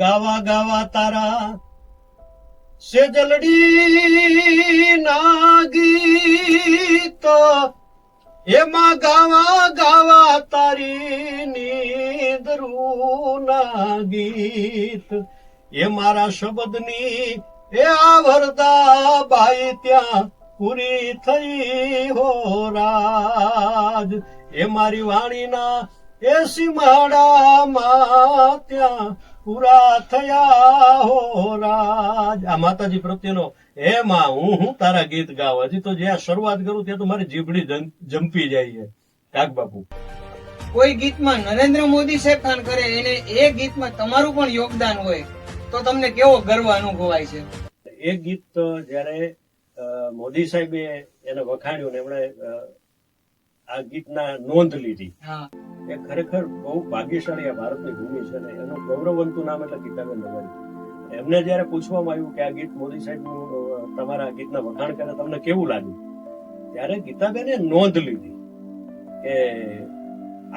ગાવા ગાવા તારા સેજલડી ના ગીત એમાં ગાવા ગાવા તારી નીંદરું ના ગીત એ મારા શબ્દની એ આવરદા બાઈ ત્યાં પૂરી થઈ હો રાજ એ મારી વાણીના એ સીમાડામાં ત્યાં પૂરા થયા હો રાજ. આ માતાજી પ્રત્યેનો હે માં હું તારા ગીત ગાવ. હજી તો જ્યાં શરૂઆત કરું ત્યાં તો મારી જીભડી જંપી જાય છે. કાક બાપુ, કોઈ ગીતમાં નરેન્દ્ર મોદી સાહેબ ખાન કરે એને એ ગીતમાં તમારું પણ યોગદાન હોય તો તમને કેવો ગર્વ અનુભવાય છે? એ ગીત જયારે મોદી સાહેબે એને વખાણ્યું ને એમણે આ ગીતના નોંધ લીધી, એ ખરેખર બહુ ભાગ્યશાળી આ ભારતની ભૂમિ છે ને એનું ગૌરવવંતું નામ એટલે ગીતાબેન રબારી. એમને જયારે પૂછવામાં આવ્યું કે આ ગીત મોદી સાહેબનું તમારા ગીતના વખાણ કરે તમને કેવું લાગ્યું, ત્યારે ગીતાબેને નોંધ લીધી કે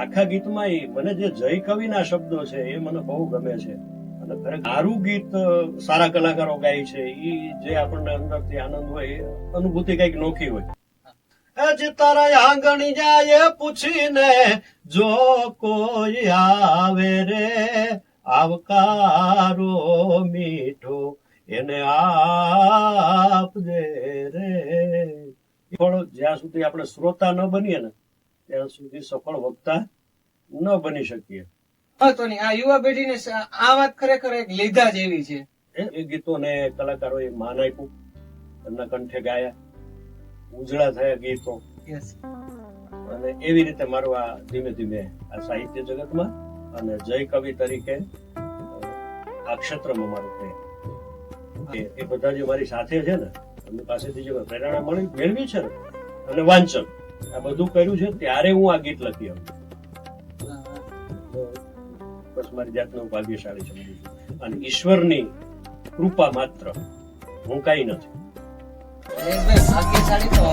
આખા ગીતમાં મને જે જય કવિના શબ્દો છે એ મને બહુ ગમે છે અને ખરેખર સારું ગીત સારા કલાકારો ગાય છે એ જે આપણને અંદરથી આનંદ હોય એ અનુભૂતિ કઈક નોખી હોય. હજી તારા આંગણી જાય પૂછીને જો કોઈ આવે રે આવકારો મીઠો એને આપજે રે. પણ જ્યાં સુધી આપણે શ્રોતા ન બનીએ ને ત્યાં સુધી સફળ વક્તા ન બની શકીએ. મહત્વની આ યુવા પેઢીને આ વાત ખરેખર એક લીધા જેવી છે. એ ગીતોને કલાકારોએ માન આપ્યું, એમના કંઠે ગાયા, ઉજળા થયા ગીતો અને એવી રીતે મારું આ ધીમે ધીમે આ સાહિત્ય જગતમાં અને જય કવિ તરીકે આ ક્ષેત્રમાં મારું એ બધા જે મારી સાથે છે ને એમની પાસેથી જે પ્રેરણા મેળવી છે ને અને વાંચન આ બધું કર્યું છે ત્યારે હું આ ગીત લખી આવ્યો. બસ મારી જાતનો ભાગ્યશાળી સમજુ છું અને ઈશ્વરની કૃપા માત્ર, હું કઈ નથી. ભાગ્યશાળી તો